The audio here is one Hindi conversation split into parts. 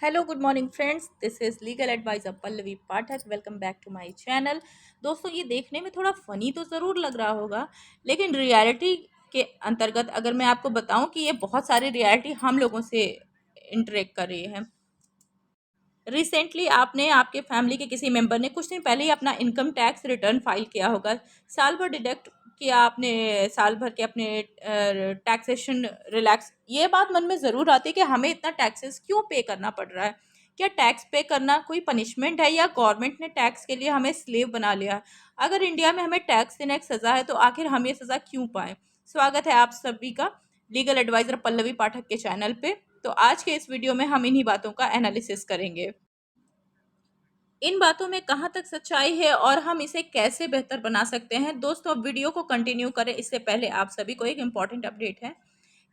Hello good morning friends, this is legal adviser Pallavi Pathak. Welcome back to my channel. दोस्तों, ये देखने में थोड़ा फ़नी तो ज़रूर लग रहा होगा, लेकिन रियलिटी के अंतर्गत अगर मैं आपको बताऊं कि ये बहुत सारी रियलिटी हम लोगों से इंटरेक्ट कर रही है। रिसेंटली आपने आपके फैमिली के किसी मेंबर ने कुछ दिन पहले ही अपना इनकम टैक्स रिटर्न फाइल किया होगा। साल भर डिडक्ट किया आपने, साल भर के अपने टैक्सेशन रिलैक्स। ये बात मन में ज़रूर आती है कि हमें इतना टैक्सेस क्यों पे करना पड़ रहा है। क्या टैक्स पे करना कोई पनिशमेंट है या गवर्नमेंट ने टैक्स के लिए हमें स्लेव बना लिया है? अगर इंडिया में हमें टैक्स देना एक सज़ा है तो आखिर हम ये सज़ा क्यों पाएँ? स्वागत है आप सभी का लीगल एडवाइज़र पल्लवी पाठक के चैनल पे। तो आज के इस वीडियो में हम इन्हीं बातों का एनालिसिस करेंगे। इन बातों में कहाँ तक सच्चाई है और हम इसे कैसे बेहतर बना सकते हैं। दोस्तों, अब वीडियो को कंटिन्यू करें इससे पहले आप सभी को एक इम्पॉर्टेंट अपडेट है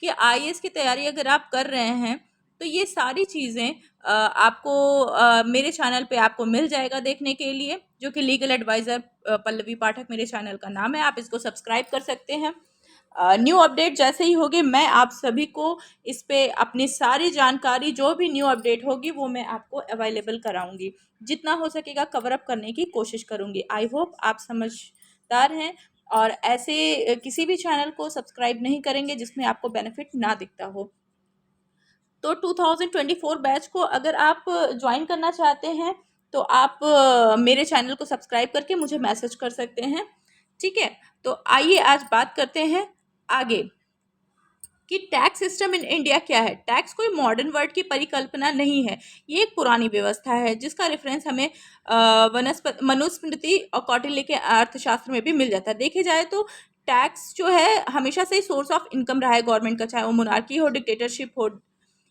कि आईएएस की तैयारी अगर आप कर रहे हैं तो ये सारी चीज़ें आपको मेरे चैनल पे आपको मिल जाएगा देखने के लिए, जो कि लीगल एडवाइज़र पल्लवी पाठक मेरे चैनल का नाम है। आप इसको सब्सक्राइब कर सकते हैं। न्यू अपडेट जैसे ही होगी मैं आप सभी को इस पे अपनी सारी जानकारी, जो भी न्यू अपडेट होगी वो मैं आपको अवेलेबल कराऊंगी। जितना हो सकेगा कवर अप करने की कोशिश करूंगी। आई होप आप समझदार हैं और ऐसे किसी भी चैनल को सब्सक्राइब नहीं करेंगे जिसमें आपको बेनिफिट ना दिखता हो। तो 2024 बैच को अगर आप ज्वाइन करना चाहते हैं तो आप मेरे चैनल को सब्सक्राइब करके मुझे मैसेज कर सकते हैं। ठीक है, तो आइए आज बात करते हैं आगे कि टैक्स सिस्टम इन इंडिया क्या है। टैक्स कोई मॉडर्न वर्ड की परिकल्पना नहीं है, ये एक पुरानी व्यवस्था है जिसका रेफरेंस हमें वनस्पति मनुस्मृति और कौटिल्य के अर्थशास्त्र में भी मिल जाता है। देखे जाए तो टैक्स जो है हमेशा से सोर्स ऑफ इनकम रहा है गवर्नमेंट का, चाहे वो मोनार्की हो, डिक्टेटरशिप हो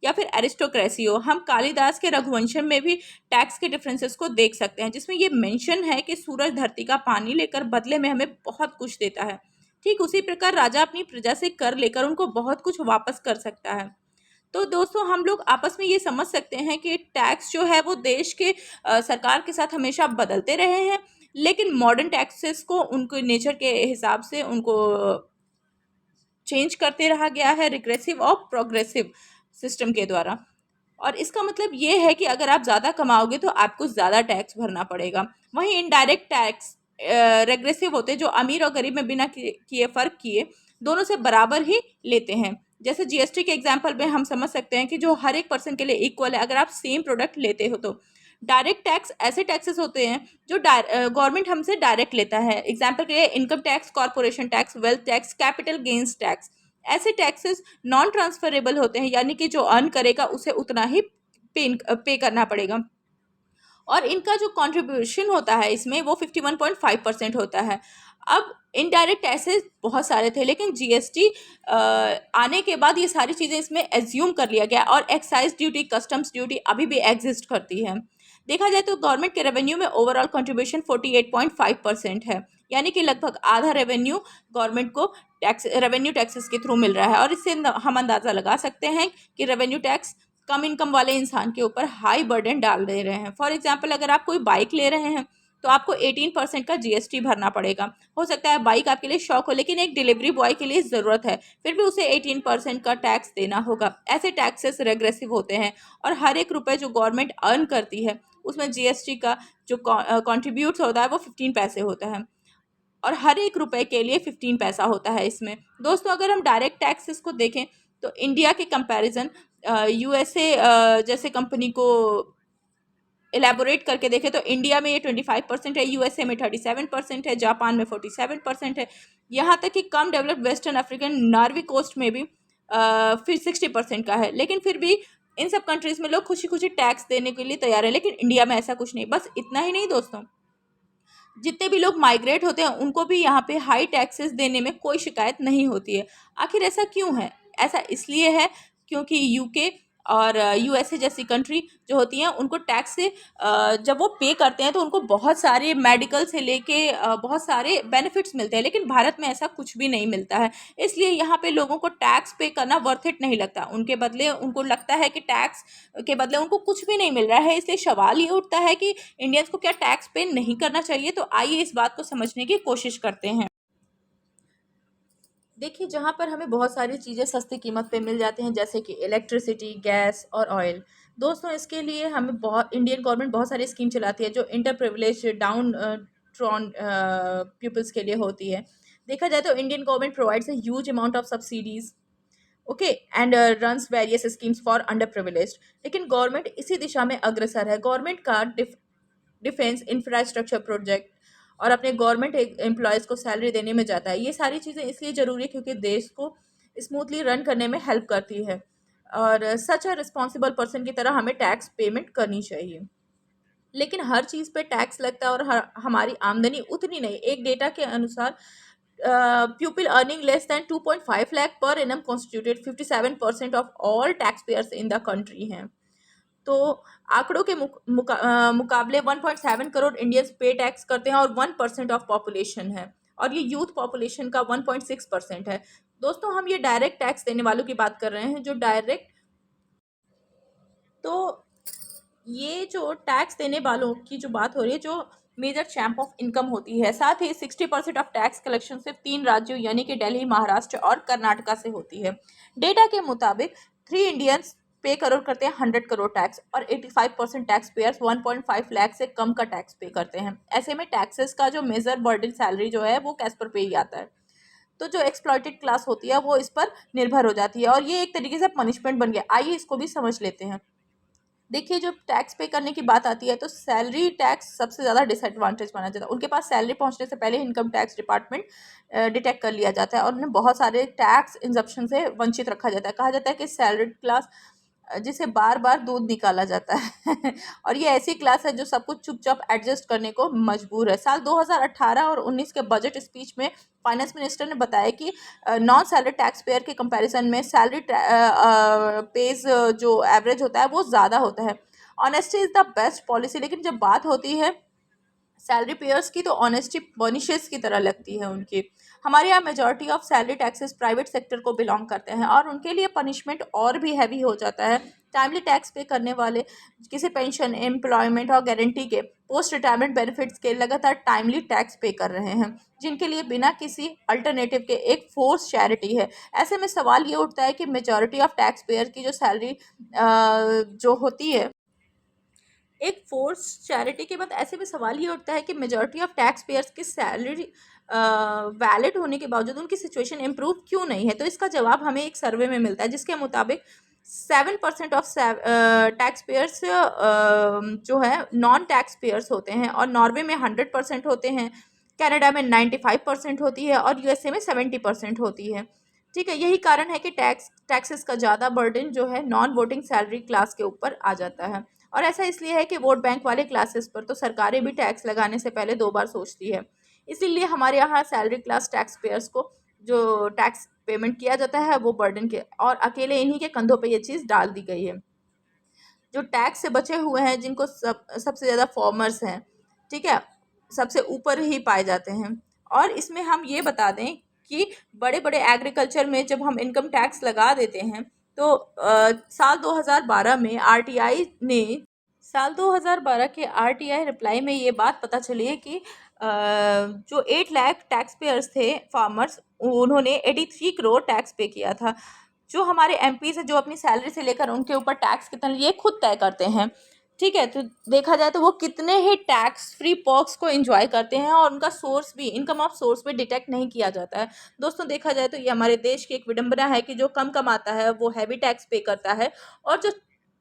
या फिर एरिस्टोक्रेसी हो। हम कालिदास के रघुवंशम में भी टैक्स के डिफरेंसेस को देख सकते हैं, जिसमें ये मेंशन है कि सूरज धरती का पानी लेकर बदले में हमें बहुत कुछ देता है। ठीक उसी प्रकार राजा अपनी प्रजा से कर लेकर उनको बहुत कुछ वापस कर सकता है। तो दोस्तों, हम लोग आपस में ये समझ सकते हैं कि टैक्स जो है वो देश के सरकार के साथ हमेशा बदलते रहे हैं, लेकिन मॉडर्न टैक्सेस को उनके नेचर के हिसाब से उनको चेंज करते रहा गया है रिग्रेसिव और प्रोग्रेसिव सिस्टम के द्वारा। और इसका मतलब ये है कि अगर आप ज़्यादा कमाओगे तो आपको ज़्यादा टैक्स भरना पड़ेगा। वहीं इनडायरेक्ट टैक्स रेग्रेसिव होते हैं, जो अमीर और गरीब में बिना किए फ़र्क किए दोनों से बराबर ही लेते हैं। जैसे जीएसटी के एग्जांपल में हम समझ सकते हैं कि जो हर एक पर्सन के लिए इक्वल है अगर आप सेम प्रोडक्ट लेते हो तो। डायरेक्ट टैक्स ऐसे टैक्सेस होते हैं जो गवर्नमेंट हमसे डायरेक्ट लेता है। एग्जाम्पल के लिए income tax, corporation tax, wealth tax, capital gains tax. ऐसे टैक्सेस नॉन ट्रांसफरेबल होते हैं, यानी कि जो अर्न करेगा उसे उतना ही पे करना पड़ेगा। और इनका जो कंट्रीब्यूशन होता है इसमें वो 51.5% होता है। अब इनडायरेक्ट टैक्सेस बहुत सारे थे, लेकिन जीएसटी आने के बाद ये सारी चीज़ें इसमें एज्यूम कर लिया गया और एक्साइज ड्यूटी, कस्टम्स ड्यूटी अभी भी एग्जिस्ट करती है। देखा जाए तो गवर्नमेंट के रेवेन्यू में ओवरऑल कंट्रीब्यूशन 48.5% है, यानी कि लगभग आधा रेवेन्यू गवर्नमेंट को टैक्स रेवेन्यू टैक्सेस के थ्रू मिल रहा है। और इससे हम अंदाज़ा लगा सकते हैं कि रेवेन्यू टैक्स कम इनकम वाले इंसान के ऊपर हाई बर्डन डाल दे रहे हैं। फॉर एग्जाम्पल, अगर आप कोई बाइक ले रहे हैं तो आपको 18% का जीएसटी भरना पड़ेगा। हो सकता है बाइक आपके लिए शौक हो, लेकिन एक डिलीवरी बॉय के लिए ज़रूरत है, फिर भी उसे 18% का टैक्स देना होगा। ऐसे टैक्सेस रेग्रेसिव होते हैं और हर एक रुपये जो गवर्नमेंट अर्न करती है उसमें जीएसटी का जो कॉन्ट्रीब्यूट होता है वो 15 पैसे होता है, और हर एक रुपए के लिए 15 पैसा होता है इसमें। दोस्तों, अगर हम डायरेक्ट टैक्सेस को देखें तो इंडिया के कंपैरिजन यूएसए जैसे कंपनी को इलेबोरेट करके देखें तो इंडिया में ये 25% है, यूएसए में 37% है, जापान में 47% है। यहाँ तक कि कम developed western African Norway coast में भी फिर 60% का है। लेकिन फिर भी इन सब कंट्रीज़ में लोग खुशी खुशी टैक्स देने के लिए तैयार हैं, लेकिन इंडिया में ऐसा कुछ नहीं। बस इतना ही नहीं दोस्तों, जितने भी लोग माइग्रेट होते हैं उनको भी यहाँ पे हाई टैक्सेस देने में कोई शिकायत नहीं होती है। आखिर ऐसा क्यों है? ऐसा इसलिए है क्योंकि यूके और यूएसए जैसी कंट्री जो होती हैं उनको टैक्स से जब वो पे करते हैं तो उनको बहुत सारे मेडिकल से लेके बहुत सारे बेनिफिट्स मिलते हैं, लेकिन भारत में ऐसा कुछ भी नहीं मिलता है। इसलिए यहाँ पे लोगों को टैक्स पे करना वर्थ इट नहीं लगता। उनके बदले उनको लगता है कि टैक्स के बदले उनको कुछ भी नहीं मिल रहा है। इसलिए सवाल ये उठता है कि इंडियंस को क्या टैक्स पे नहीं करना चाहिए? तो आइए इस बात को समझने की कोशिश करते हैं। देखिए, जहाँ पर हमें बहुत सारी चीज़ें सस्ती कीमत पे मिल जाती हैं, जैसे कि इलेक्ट्रिसिटी, गैस और ऑयल, दोस्तों इसके लिए हमें बहुत इंडियन गवर्नमेंट बहुत सारी स्कीम चलाती है जो underprivileged downtrodden peoples के लिए होती है। देखा जाए तो Indian government provides a huge amount of subsidies, okay, and runs various schemes for underprivileged. लेकिन गवर्नमेंट इसी दिशा में अग्रसर है। गवर्नमेंट का डिफेंस इंफ्रास्ट्रक्चर प्रोजेक्ट और अपने गवर्नमेंट एम्प्लॉयज़ को सैलरी देने में जाता है। ये सारी चीज़ें इसलिए ज़रूरी है क्योंकि देश को स्मूथली रन करने में हेल्प करती है, और सच अ रिस्पॉन्सिबल पर्सन की तरह हमें टैक्स पेमेंट करनी चाहिए। लेकिन हर चीज़ पे टैक्स लगता है और हमारी आमदनी उतनी नहीं। एक डेटा के अनुसार people earning less than 2.5 lakh per annum constituted 57% of all tax pairs in the country हैं। तो आंकड़ों के मुकाबले 1.7 करोड़ इंडियंस पे टैक्स करते हैं और 1% ऑफ पॉपुलेशन है, और ये यूथ पॉपुलेशन का 1.6% है। दोस्तों हम ये डायरेक्ट टैक्स देने वालों की बात कर रहे हैं, जो डायरेक्ट, तो ये जो टैक्स देने वालों की जो बात हो रही है, जो मेजर चैम्प ऑफ इनकम होती है। साथ ही 60% ऑफ टैक्स कलेक्शन सिर्फ 3 राज्यों यानी कि दिल्ली, महाराष्ट्र और कर्नाटका से होती है। डेटा के मुताबिक 3 इंडियंस पे करोड़ करते हैं 100 करोड़ टैक्स, और 85% टैक्स पेयर्स 1.5 लाख से कम का टैक्स पे करते हैं। ऐसे में टैक्सेस का जो मेजर बर्डन सैलरी जो है वो कैश पर पे ही आता है। तो जो एक्सप्लॉइटेड क्लास होती है वो इस पर निर्भर हो जाती है, और ये एक तरीके से पनिशमेंट बन गया। आइए इसको भी समझ लेते हैं। देखिए जब टैक्स पे करने की बात आती है तो सैलरी टैक्स सबसे ज़्यादा डिसएडवांटेज माना जाता है। उनके पास सैलरी पहुंचने से पहले इनकम टैक्स डिपार्टमेंट डिटेक्ट कर लिया जाता है और उन्हें बहुत सारे टैक्स इंजप्शन से वंचित रखा जाता है। कहा जाता है कि सैलरीड क्लास जिसे बार बार दूध निकाला जाता है और ये ऐसी क्लास है जो सब कुछ चुपचाप एडजस्ट करने को मजबूर है। साल 2018 और 19 के बजट स्पीच में फाइनेंस मिनिस्टर ने बताया कि नॉन सैलरी टैक्स पेयर के कंपैरिजन में सैलरी पेज जो एवरेज होता है वो ज़्यादा होता है। Honesty is the best policy. लेकिन जब बात होती है सैलरी पेयर्स की तो ऑनेस्टी बर्निशेस की तरह लगती है उनकी। हमारे यहाँ majority of salary taxes private sector को बिलोंग करते हैं और उनके लिए पनिशमेंट और भी हैवी हो जाता है। टाइमली टैक्स पे करने वाले किसी पेंशन, एम्प्लॉयमेंट और गारंटी के पोस्ट रिटायरमेंट बेनिफिट्स के लगातार टाइमली टैक्स पे कर रहे हैं, जिनके लिए बिना किसी अल्टरनेटिव के एक फोर्स चैरिटी है। ऐसे में सवाल ये उठता है कि मेजॉरिटी ऑफ टैक्स पेयर की जो सैलरी जो होती है एक फोर्स चैरिटी के बाद, ऐसे में सवाल ये उठता है कि मेजॉरिटी ऑफ टैक्स पेयर्स की सैलरी वैलिड होने के बावजूद उनकी सिचुएशन इम्प्रूव क्यों नहीं है। तो इसका जवाब हमें एक सर्वे में मिलता है जिसके मुताबिक 7% ऑफ टैक्स पेयर्स जो है नॉन टैक्स पेयर्स होते हैं, और नॉर्वे में 100% होते हैं, कनाडा में 95% होती है और यूएसए में 70% होती है। ठीक है, यही कारण है कि टैक्सेस का ज़्यादा बर्डन जो है नॉन वोटिंग सैलरी क्लास के ऊपर आ जाता है। और ऐसा इसलिए है कि वोट बैंक वाले क्लासेस पर तो सरकारें भी टैक्स लगाने से पहले 2 बार सोचती है। इसीलिए हमारे यहाँ सैलरी क्लास टैक्स पेयर्स को जो टैक्स पेमेंट किया जाता है वो बर्डन के और अकेले इन्हीं के कंधों पे ये चीज़ डाल दी गई है। जो टैक्स से बचे हुए हैं, जिनको सबसे ज़्यादा फार्मर्स हैं, ठीक है, सबसे ऊपर ही पाए जाते हैं। और इसमें हम ये बता दें कि बड़े बड़े एग्रीकल्चर में जब हम इनकम टैक्स लगा देते हैं तो साल 2012 में आरटीआई ने साल 2012 के आरटीआई रिप्लाई में ये बात पता चली है कि जो 8 लाख टैक्स पेयर्स थे फार्मर्स, उन्होंने 83 करोड़ टैक्स पे किया था। जो हमारे एमपीज है जो अपनी सैलरी से लेकर उनके ऊपर टैक्स कितना ये खुद तय करते हैं। ठीक है, तो देखा जाए तो वो कितने ही टैक्स फ्री पर्क्स को एंजॉय करते हैं और उनका सोर्स भी, इनकम ऑफ सोर्स भी डिटेक्ट नहीं किया जाता है। दोस्तों देखा जाए तो ये हमारे देश की एक विडंबना है कि जो कम कमाता है वो हैवी टैक्स पे करता है, और जो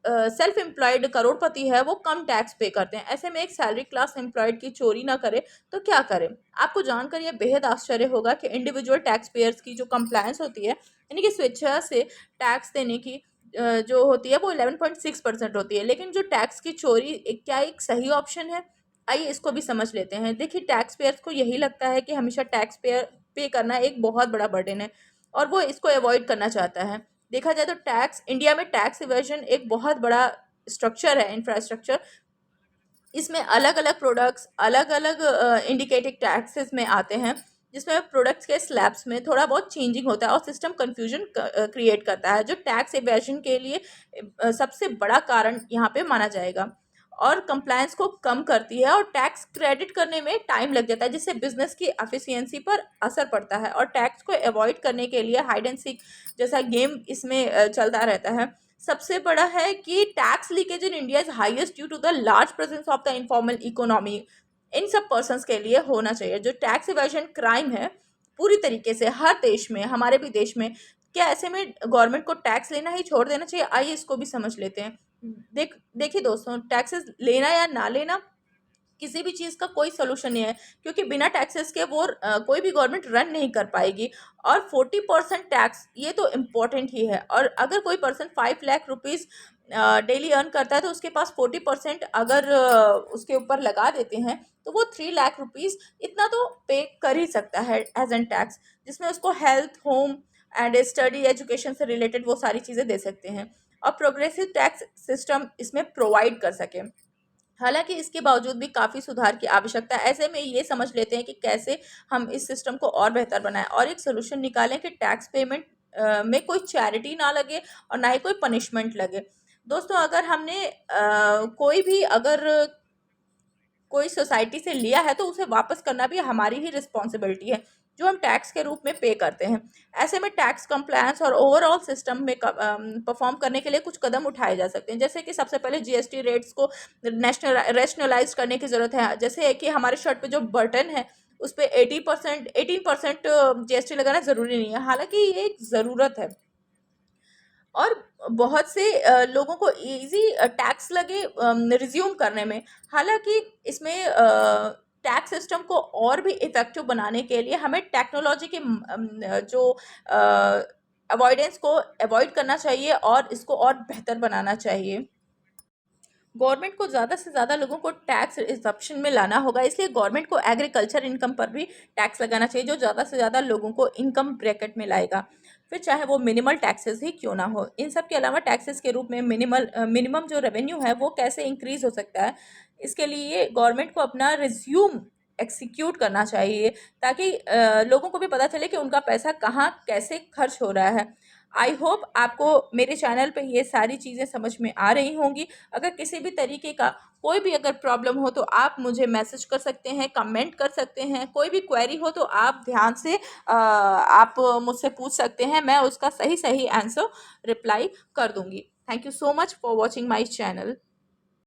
सेल्फ एम्प्लॉयड करोड़पति है वो कम टैक्स पे करते हैं। ऐसे में एक सैलरी क्लास एम्प्लॉयड की चोरी ना करे तो क्या करे। आपको जानकर यह बेहद आश्चर्य होगा कि इंडिविजुअल टैक्स पेयर्स की जो कंप्लायंस होती है, यानी कि स्वेच्छा से टैक्स देने की जो होती है वो 11.6% होती है। लेकिन जो टैक्स की चोरी क्या एक सही ऑप्शन है? आइए इसको भी समझ लेते हैं। देखिए टैक्स पेयर्स को यही लगता है कि हमेशा टैक्स पे करना एक बहुत बड़ा बर्डन है और वो इसको अवॉइड करना चाहता है। देखा जाए तो टैक्स इंडिया में टैक्स इवेजन एक बहुत बड़ा स्ट्रक्चर है, इंफ्रास्ट्रक्चर। इसमें अलग अलग प्रोडक्ट्स अलग अलग इंडिकेटिव टैक्सेस में आते हैं, जिसमें प्रोडक्ट्स के स्लैब्स में थोड़ा बहुत चेंजिंग होता है और सिस्टम कंफ्यूजन क्रिएट करता है, जो टैक्स इवेजन के लिए सबसे बड़ा कारण यहाँ पे माना जाएगा। और कंप्लायंस को कम करती है और टैक्स क्रेडिट करने में टाइम लग जाता है, जिससे बिजनेस की एफिशिएंसी पर असर पड़ता है। और टैक्स को अवॉइड करने के लिए हाइड एंड सीक जैसा गेम इसमें चलता रहता है। सबसे बड़ा है कि tax leakage in India is highest due to the large presence of the informal economy. इन सब पर्सन्स के लिए होना चाहिए। जो टैक्स इवेजन क्राइम है पूरी तरीके से हर देश में, हमारे भी देश में, क्या ऐसे में गवर्नमेंट को टैक्स लेना ही छोड़ देना चाहिए? आइए इसको भी समझ लेते हैं। देखिए दोस्तों, टैक्सेस लेना या ना लेना किसी भी चीज़ का कोई सोल्यूशन नहीं है, क्योंकि बिना टैक्सेस के वो कोई भी गवर्नमेंट रन नहीं कर पाएगी। और 40% टैक्स ये तो इम्पोर्टेंट ही है। और अगर कोई person 5 lakh rupees daily earn करता है तो उसके पास 40% अगर उसके ऊपर लगा देते हैं तो वो 3 लाख रुपीज़ इतना तो पे कर ही सकता है एज एन टैक्स, जिसमें उसको health, home and study, education से रिलेटेड वो सारी चीज़ें दे सकते हैं और प्रोग्रेसिव टैक्स सिस्टम इसमें प्रोवाइड कर सकें। हालाँकि इसके बावजूद भी काफ़ी सुधार की आवश्यकता है। ऐसे में ये समझ लेते हैं कि कैसे हम इस सिस्टम को और बेहतर बनाएँ और एक सॉल्यूशन निकालें कि टैक्स पेमेंट में कोई चैरिटी ना लगे और ना ही कोई पनिशमेंट लगे। दोस्तों, अगर हमने कोई भी अगर कोई सोसाइटी से लिया है तो उसे वापस करना भी हमारी ही रिस्पॉन्सिबिलिटी है, जो हम टैक्स के रूप में पे करते हैं। ऐसे में टैक्स कंप्लायंस और ओवरऑल सिस्टम में परफॉर्म करने के लिए कुछ कदम उठाए जा सकते हैं, जैसे कि सबसे पहले जीएसटी रेट्स को रैशनलाइज करने की ज़रूरत है। जैसे कि हमारे शर्ट पे जो बटन है उस पर 18% जीएसटी लगाना ज़रूरी नहीं है, हालांकि ये एक ज़रूरत है। और बहुत से लोगों को ईज़ी टैक्स लगे रिज़्यूम करने में। हालाँकि इसमें टैक्स सिस्टम को और भी इफ़ेक्टिव बनाने के लिए हमें टेक्नोलॉजी के जो अवॉइडेंस को अवॉइड करना चाहिए और इसको और बेहतर बनाना चाहिए। गवर्नमेंट को ज़्यादा से ज़्यादा लोगों को टैक्स रिडक्शन में लाना होगा, इसलिए गवर्नमेंट को एग्रीकल्चर इनकम पर भी टैक्स लगाना चाहिए, जो ज़्यादा से ज़्यादा लोगों को इनकम ब्रैकेट में लाएगा। फिर चाहे वो मिनिमल टैक्सेस ही क्यों ना हो। इन सब के अलावा टैक्सेस के रूप में मिनिमम जो रेवेन्यू है वो कैसे इंक्रीज़ हो सकता है, इसके लिए गवर्नमेंट को अपना रिज्यूम एक्सिक्यूट करना चाहिए, ताकि लोगों को भी पता चले कि उनका पैसा कहाँ कैसे खर्च हो रहा है। आई होप आपको मेरे चैनल पे ये सारी चीज़ें समझ में आ रही होंगी। अगर किसी भी तरीके का कोई भी अगर प्रॉब्लम हो तो आप मुझे मैसेज कर सकते हैं, कमेंट कर सकते हैं। कोई भी क्वेरी हो तो आप ध्यान से आप मुझसे पूछ सकते हैं, मैं उसका सही सही आंसर रिप्लाई कर दूंगी। Thank you so much for watching my channel.